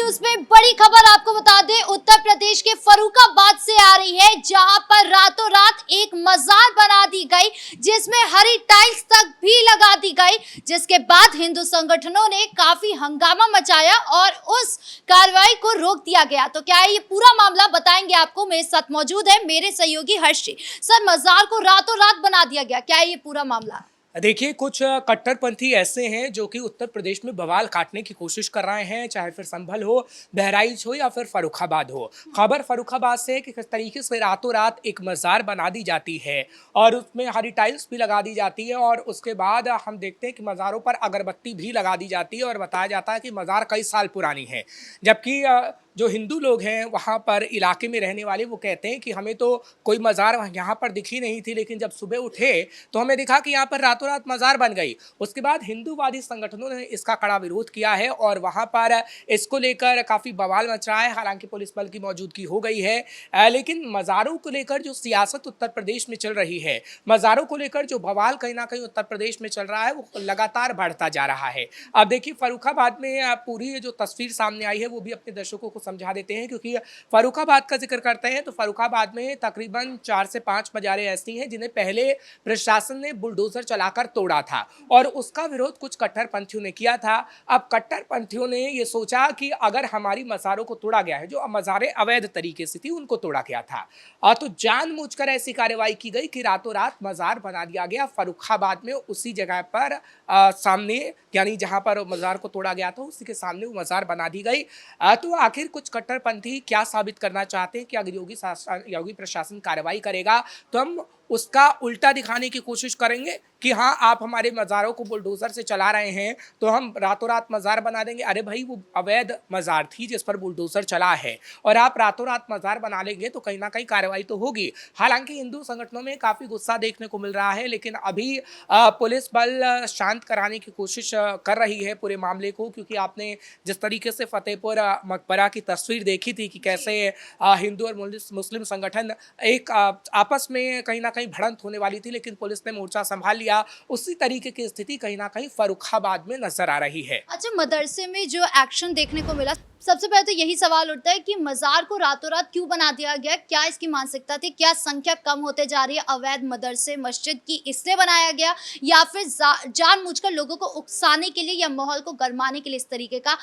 News में बड़ी खबर आपको बता दें, उत्तर प्रदेश के फर्रुखाबाद से आ रही है, जहां पर रातों रात एक मजार बना दी गई, जिसमें हरी टाइल्स तक भी लगा दी गई, जिसके बाद हिंदू संगठनों ने काफी हंगामा मचाया और उस कार्रवाई को रोक दिया गया। तो क्या है ये पूरा मामला, बताएंगे आपको। मेरे साथ मौजूद है मेरे सहयोगी हर्षी। सर, मजार को रातों रात बना दिया गया, क्या है ये पूरा मामला? देखिए, कुछ कट्टरपंथी ऐसे हैं जो कि उत्तर प्रदेश में बवाल काटने की कोशिश कर रहे हैं, चाहे फिर संभल हो, बहराइच हो या फिर फर्रुखाबाद हो। खबर फर्रुखाबाद से है कि किस तरीके से रातों रात एक मजार बना दी जाती है और उसमें हरी टाइल्स भी लगा दी जाती है और उसके बाद हम देखते हैं कि मज़ारों पर अगरबत्ती भी लगा दी जाती है और बताया जाता है कि मज़ार कई साल पुरानी है। जबकि जो हिंदू लोग हैं वहाँ पर इलाके में रहने वाले, वो कहते हैं कि हमें तो कोई मज़ार यहाँ पर दिखी नहीं थी, लेकिन जब सुबह उठे तो हमें दिखा कि यहाँ पर रातों रात मज़ार बन गई। उसके बाद हिंदूवादी संगठनों ने इसका कड़ा विरोध किया है और वहाँ पर इसको लेकर काफ़ी बवाल मच रहा है। हालांकि पुलिस बल की मौजूदगी हो गई है, लेकिन मज़ारों को लेकर जो सियासत उत्तर प्रदेश में चल रही है, मज़ारों को लेकर जो बवाल कहीं ना कहीं उत्तर प्रदेश में चल रहा है, वो लगातार बढ़ता जा रहा है। अब देखिए, फर्रुखाबाद में पूरी जो तस्वीर सामने आई है वो भी अपने दर्शकों को समझा देते हैं, क्योंकि फर्रुखाबाद का जिक्र करते हैं तो फर्रुखाबाद में तकरीबन 4 से 5 मजारें ऐसी हैं जिन्हें पहले प्रशासन ने बुलडोजर चलाकर तोड़ा था और उसका विरोध कुछ कट्टरपंथियों ने किया था। अब कट्टरपंथियों ने ये सोचा कि अगर हमारी मज़ारों को तोड़ा गया है, जो मज़ारें अवैध तरीके से थी उनको तोड़ा गया था, तो जानबूझकर ऐसी कार्रवाई की गई कि रातों रात मज़ार बना दिया गया फर्रुखाबाद में, उसी जगह पर सामने, यानी जहां पर मज़ार को तोड़ा गया था उसी के सामने वो मज़ार बना दी गई। तो आखिर कुछ कट्टरपंथी क्या साबित करना चाहते हैं कि अगर योगी प्रशासन कार्रवाई करेगा तो हम उसका उल्टा दिखाने की कोशिश करेंगे कि हाँ, आप हमारे मज़ारों को बुलडोज़र से चला रहे हैं तो हम रातों रात मज़ार बना देंगे। अरे भाई, वो अवैध मज़ार थी जिस पर बुलडोज़र चला है और आप रातों रात मज़ार बना लेंगे तो कहीं ना कहीं कार्रवाई तो होगी। हालांकि हिंदू संगठनों में काफ़ी गुस्सा देखने को मिल रहा है, लेकिन अभी पुलिस बल शांत कराने की कोशिश कर रही है पूरे मामले को, क्योंकि आपने जिस तरीके से फतेहपुर मकबरा की तस्वीर देखी थी कि कैसे हिंदू और मुस्लिम संगठन एक आपस में कहीं ना कहीं भिड़ंत होने वाली थी, लेकिन पुलिस ने मोर्चा संभाल लिया। उसी तरीके की स्थिति कहीं ना कहीं फर्रुखाबाद में नजर आ रही है। अच्छा, मदरसे में जो एक्शन देखने को मिला, सबसे पहले तो यही सवाल उठता है कि मजार को रातों रात क्यों बना दिया गया? क्या इसकी मानसिकता थी? क्या संख्या कम होते जा रही है अवैध मदरसे मस्जिद की, इसलिए बनाया गया, या फिर जानबूझकर लोगों को उकसाने के लिए या माहौल को गरमाने के लिए इस तरीके का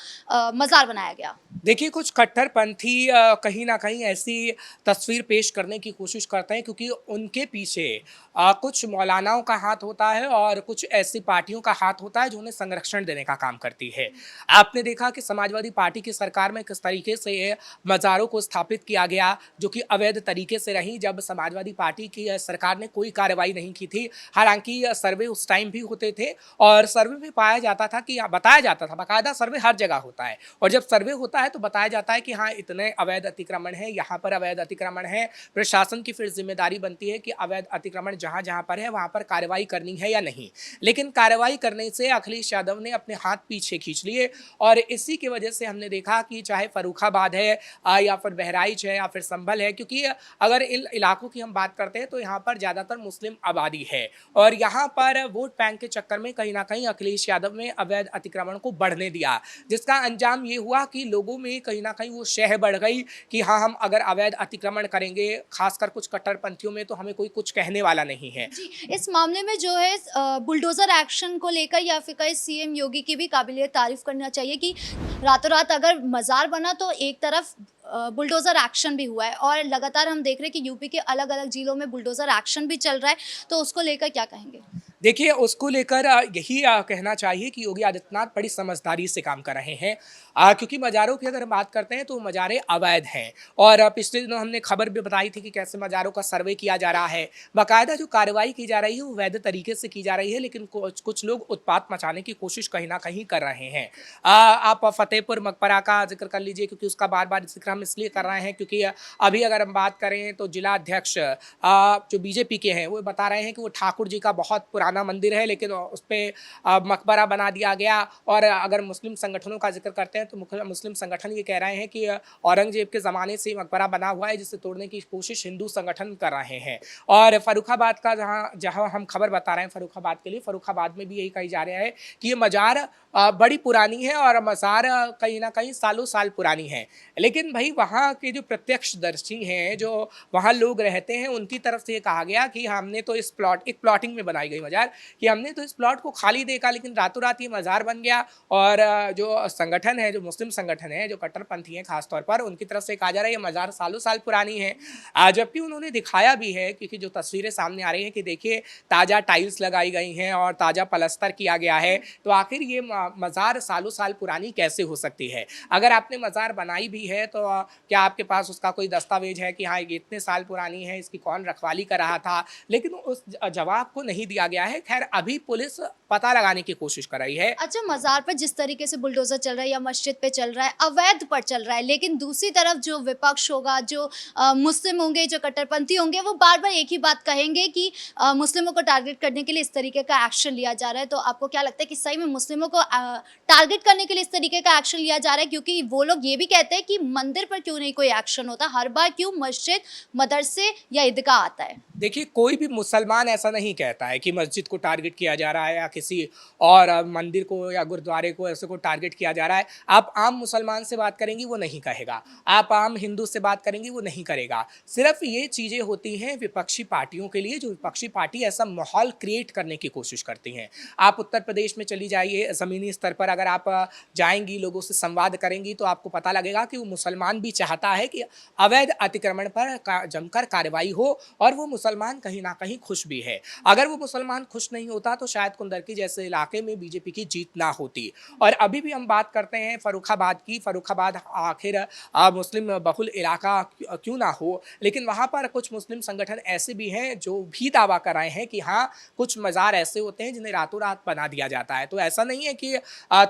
मजार बनाया गया? देखिए, कुछ कट्टरपंथी कहीं ना कहीं ऐसी तस्वीर पेश करने की कोशिश करते हैं, क्योंकि उनके पीछे कुछ मौलानाओं का हाथ होता है और कुछ ऐसी पार्टियों का हाथ होता है जो उन्हें संरक्षण देने का काम करती है। आपने देखा कि समाजवादी पार्टी की सरकार में किस तरीके से मज़ारों को स्थापित किया गया, जो कि अवैध तरीके से रही, जब समाजवादी पार्टी की सरकार ने कोई कार्रवाई नहीं की थी। हालांकि सर्वे उस टाइम भी होते थे और सर्वे में पाया जाता था कि, बताया जाता था, बाकायदा सर्वे हर जगह होता है, और जब सर्वे होता है तो बताया जाता है कि हाँ, इतने अवैध अतिक्रमण है, यहाँ पर अवैध अतिक्रमण है। प्रशासन की फिर जिम्मेदारी बनती है कि अवैध अतिक्रमण जहाँ जहाँ पर है वहाँ पर कार्रवाई करनी है या नहीं। लेकिन कार्रवाई करने से अखिलेश यादव ने अपने हाथ पीछे खींच लिए और इसी की वजह से हमने देखा कि चाहे फर्रुखाबाद है या फिर बहराइच है या फिर संभल है, क्योंकि अगर इन इलाकों की हम बात करते हैं तो यहाँ पर ज़्यादातर मुस्लिम आबादी है और यहाँ पर वोट बैंक के चक्कर में कहीं ना कहीं अखिलेश यादव ने अवैध अतिक्रमण को बढ़ने दिया, जिसका अंजाम ये हुआ कि लोगों में कहीं ना कहीं वो शह बढ़ गई कि हाँ, हम अगर अवैध अतिक्रमण करेंगे, खासकर कुछ कट्टरपंथियों में, तो हमें कोई कुछ कहने वाला नहीं है। जी, इस मामले में जो है बुलडोजर एक्शन को लेकर या फिर कई सीएम योगी की भी काबिलियत तारीफ करना चाहिए कि रातों रात अगर मजार बना तो एक तरफ बुलडोजर एक्शन भी हुआ है, और लगातार हम देख रहे हैं कि यूपी के अलग अलग जिलों में बुलडोजर एक्शन भी चल रहा है, तो उसको लेकर क्या कहेंगे? देखिए, उसको लेकर यही कहना चाहिए कि योगी आदित्यनाथ बड़ी समझदारी से काम कर रहे हैं, क्योंकि मज़ारों की अगर हम बात करते हैं तो मज़ारें अवैध हैं और पिछले दिनों हमने खबर भी बताई थी कि कैसे मज़ारों का सर्वे किया जा रहा है। बाकायदा जो कार्रवाई की जा रही है वो वैध तरीके से की जा रही है, लेकिन कुछ लोग उत्पात मचाने की कोशिश कहीं ना कहीं कर रहे हैं। आप फतेहपुर मकबरा का जिक्र कर लीजिए, क्योंकि उसका बार बार जिक्र हम इसलिए कर रहे हैं क्योंकि अभी अगर हम बात करें तो जिला अध्यक्ष जो बीजेपी के हैं वो बता रहे हैं कि वो ठाकुर जी का बहुत पुराना मंदिर है, लेकिन उस पर मकबरा बना दिया गया। और अगर मुस्लिम संगठनों का जिक्र करते हैं तो मुस्लिम संगठन ये कह रहे हैं कि औरंगजेब के ज़माने से मकबरा बना हुआ है, जिसे तोड़ने की कोशिश हिंदू संगठन कर रहे हैं। और फर्रुखाबाद का जहाँ हम खबर बता रहे हैं फर्रुखाबाद के लिए, फर्रुखाबाद में भी यही कही जा रहा है कि ये मजार बड़ी पुरानी है और मज़ार कहीं ना कहीं सालों साल पुरानी है। लेकिन भाई वहाँ के जो प्रत्यक्षदर्शी हैं, जो वहाँ लोग रहते हैं, उनकी तरफ से ये कहा गया कि हमने तो इस एक प्लॉटिंग में बनाई गई मज़ार, कि हमने तो इस प्लॉट को खाली देखा लेकिन रातों रात ये मज़ार बन गया। और जो संगठन है, जो मुस्लिम संगठन है, जो कट्टरपंथी हैं खासतौर पर, उनकी तरफ से कहा जा रहा है ये मज़ार सालों साल पुरानी है। जबकि उन्होंने दिखाया भी है, क्योंकि जो तस्वीरें सामने आ रही हैं कि देखिए ताज़ा टाइल्स लगाई गई हैं और ताज़ा पलस्तर किया गया है, तो आखिर ये मज़ार सालों साल पुरानी कैसे हो सकती है? अगर आपने मज़ार बनाई भी है तो क्या आपके पास उसका कोई दस्तावेज है कि हाँ ये इतने साल पुरानी है, इसकी कौन रखवाली कर रहा था? लेकिन उस जवाब को नहीं दिया गया है। खैर अभी पुलिस पता लगाने की कोशिश कर रही है। अच्छा, मज़ार पर जिस तरीके से बुलडोज़र चल रहा है या मस्जिद पे चल रहा है, अवैध पर चल रहा है, लेकिन दूसरी तरफ जो विपक्ष होगा, जो मुस्लिम होंगे, जो कट्टरपंथी होंगे, वो बार-बार एक ही बात कहेंगे कि मुस्लिमों को टारगेट करने के लिए इस तरीके का एक्शन लिया जा रहा है। तो आपको क्या लगता है कि सही में मुस्लिमों को टारगेट करने के लिए इस तरीके का एक्शन लिया जा रहा है? क्योंकि वो लोग ये भी कहते हैं कि मंदिर पर क्यों नहीं कोई एक्शन होता, हर बार क्यों मस्जिद, मदरसे या ईदगाह आता है? देखिए, कोई भी मुसलमान ऐसा नहीं कहता है कि मस्जिद को टारगेट किया जा रहा है या किसी और मंदिर को या गुरुद्वारे को ऐसे को टारगेट किया जा रहा है। आप आम मुसलमान से बात करेंगी वो नहीं कहेगा, आप आम हिंदू से बात करेंगी वो नहीं करेगा। सिर्फ ये चीज़ें होती हैं विपक्षी पार्टियों के लिए, जो विपक्षी पार्टी ऐसा माहौल क्रिएट करने की कोशिश करती हैं। आप उत्तर प्रदेश में चली जाइए, ज़मीनी स्तर पर अगर आप जाएंगी, लोगों से संवाद करेंगी, तो आपको पता लगेगा कि वो मुसलमान भी चाहता है कि अवैध अतिक्रमण पर जमकर कार्रवाई हो, और वो मुसलमान कहीं ना कहीं खुश भी है। अगर वो मुसलमान खुश नहीं होता तो शायद कुंदरकी जैसे इलाके में बीजेपी की जीत ना होती। और अभी भी हम बात करते हैं फर्रुखाबाद की। फर्रुखाबाद आखिर मुस्लिम बहुल इलाका क्यों ना हो, लेकिन वहाँ पर कुछ मुस्लिम संगठन ऐसे भी हैं जो भी दावा कर रहे हैं कि हाँ, कुछ मज़ार ऐसे होते हैं जिन्हें रातों रात बना दिया जाता है। तो ऐसा नहीं है कि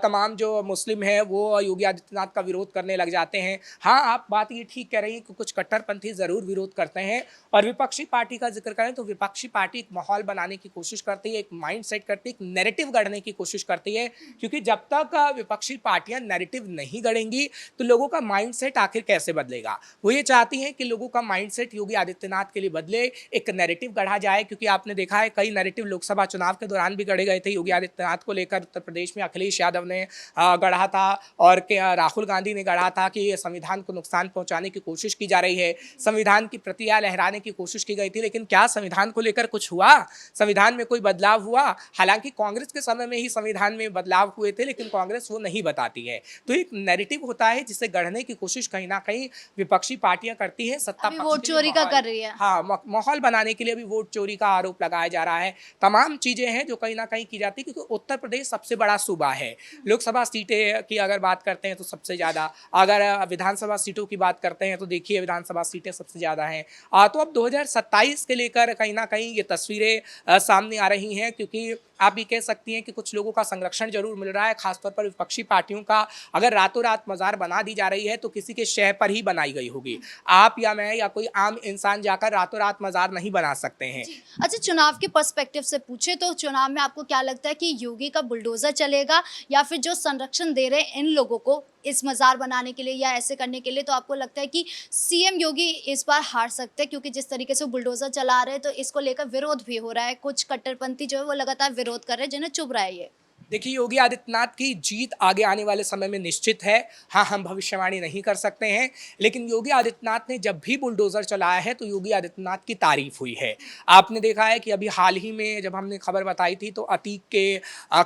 तमाम जो मुस्लिम हैं वो योगी आदित्यनाथ का विरोध करने लग जाते हैं। हाँ, आप बात ये ठीक कह रही हैं कि कुछ कट्टरपंथी ज़रूर विरोध करते हैं। और विपक्षी पार्टी का जिक्र करें तो विपक्षी पार्टी एक माहौल बनाने की कोशिश करती है, एक माइंड सेट करती है, एक नैरेटिव गढ़ने की कोशिश करती है। क्योंकि जब तक विपक्षी पार्टियां नैरेटिव नहीं गढ़ेंगी तो लोगों का माइंड सेट आखिर कैसे बदलेगा? वो ये चाहती हैं कि लोगों का माइंड सेट योगी आदित्यनाथ के लिए बदले, एक नैरेटिव गढ़ा जाए। क्योंकि आपने देखा है कई नैरेटिव लोकसभा चुनाव के दौरान भी गढ़े गए थे योगी आदित्यनाथ को लेकर। उत्तर प्रदेश में अखिलेश यादव ने गढ़ा था, और राहुल गांधी ने गढ़ा था कि संविधान को नुकसान पहुंचाने की कोशिश की जा रही है, संविधान की प्रतियां लहराने की कोशिश की गई थी। लेकिन क्या संविधान को लेकर कुछ हुआ? संविधान में कोई बदलाव हुआ? हालांकि कांग्रेस के समय में ही संविधान में बदलाव हुए थे, लेकिन कांग्रेस वो नहीं बताती है। तो एक नैरेटिव होता है जिसे गढ़ने की कोशिश कहीं ना कहीं विपक्षी पार्टियां करती हैं। सत्ता अभी वोट चोरी का कर रही है। हाँ, माहौल बनाने के लिए अभी वोट चोरी का आरोप लगाया जा रहा है। तमाम चीजें हैं जो कहीं ना कहीं की जाती है, क्योंकि उत्तर प्रदेश सबसे बड़ा सूबा है। लोकसभा सीटें की अगर बात करते हैं तो सबसे ज्यादा, अगर विधानसभा सीटों की बात करते हैं तो देखिए विधानसभा सीटें सबसे ज्यादा हैं। तो अब 2027 के लेकर कहीं ना कहीं ये तस्वीरें सामने आ रही हैं। क्योंकि आप भी कह सकती हैं कि कुछ लोगों का संरक्षण जरूर मिल रहा है, खासतौर पर विपक्षी पार्टियों का। अगर रातों रात मज़ार बना दी जा रही है तो किसी के शह पर ही बनाई गई होगी। आप या मैं या कोई आम इंसान जाकर रातों रात मज़ार नहीं बना सकते हैं। अच्छा, चुनाव के पर्सपेक्टिव से पूछे तो चुनाव में आपको क्या लगता है कि योगी का बुलडोजर चलेगा, या फिर जो संरक्षण दे रहे हैं इन लोगों को इस मज़ार बनाने के लिए या ऐसे करने के लिए, तो आपको लगता है कि सीएम योगी इस बार हार सकते हैं? क्योंकि जिस तरीके से बुलडोजर चला रहे हैं तो इसको लेकर विरोध भी हो रहा है, कुछ कट्टरपंथी जो है वो लगातार विरोध कर रहे हैं, जिन्हें चुभ रहा है ये। देखिए, योगी आदित्यनाथ की जीत आगे आने वाले समय में निश्चित है। हाँ, हम भविष्यवाणी नहीं कर सकते हैं, लेकिन योगी आदित्यनाथ ने जब भी बुलडोज़र चलाया है तो योगी आदित्यनाथ की तारीफ हुई है। आपने देखा है कि अभी हाल ही में जब हमने खबर बताई थी तो अतीक के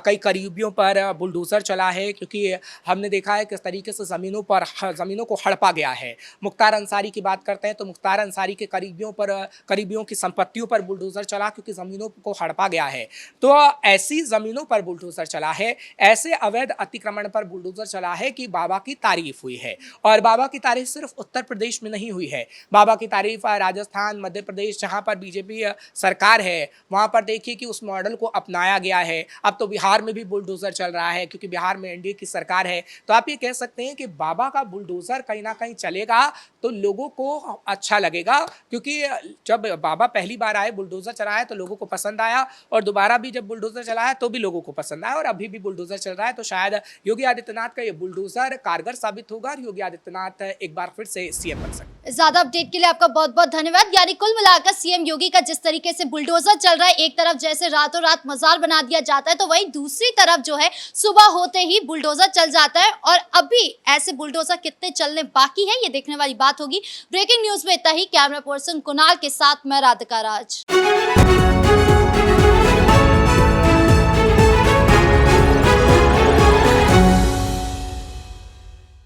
कई करीबियों पर बुलडोज़र चला है, क्योंकि हमने देखा है किस तरीके से ज़मीनों को हड़पा गया है। मुख्तार अंसारी की बात करते हैं तो मुख्तार अंसारी के करीबियों की संपत्तियों पर बुलडोज़र चला, क्योंकि ज़मीनों को हड़पा गया है। तो ऐसी ज़मीनों पर बुलडोज़र चला है, ऐसे अवैध अतिक्रमण पर बुलडोजर चला है कि बाबा की तारीफ हुई है। और बाबा की तारीफ सिर्फ उत्तर प्रदेश में नहीं हुई है, बाबा की तारीफ राजस्थान, मध्य प्रदेश, जहां पर बीजेपी सरकार है वहां पर देखिए कि उस मॉडल को अपनाया गया है। अब तो बिहार में भी बुलडोजर चल रहा है, क्योंकि बिहार में एनडीए की सरकार है। तो आप ये कह सकते हैं कि बाबा का बुलडोजर कहीं ना कहीं चलेगा तो लोगों को अच्छा लगेगा, क्योंकि जब बाबा पहली बार आए बुलडोजर चलाया तो लोगों को पसंद आया, और दोबारा भी जब बुलडोजर चलाया तो भी लोगों को पसंद आया। और अभी भी बुलडोजर चल रहा है। तो शायद योगी आदित्यनाथ का ये बुलडोजर कारगर साबित होगा और योगी आदित्यनाथ एक बार फिर से सीएम बन सकते। ज्यादा अपडेट के लिए आपका बहुत बहुत धन्यवाद। यानी कुल मिलाकर सीएम योगी का जिस तरीके से बुलडोजर चल रहा है, एक तरफ जैसे रातों रात मजार बना दिया जाता है, तो वहीं दूसरी तरफ जो है सुबह होते ही बुलडोजर चल जाता है। और अभी ऐसे बुलडोजर कितने चलने बाकी है, ये देखने वाली बात होगी। ब्रेकिंग न्यूज में इतना ही। कैमरा पर्सन कुणाल के साथ मैं राधिका राज।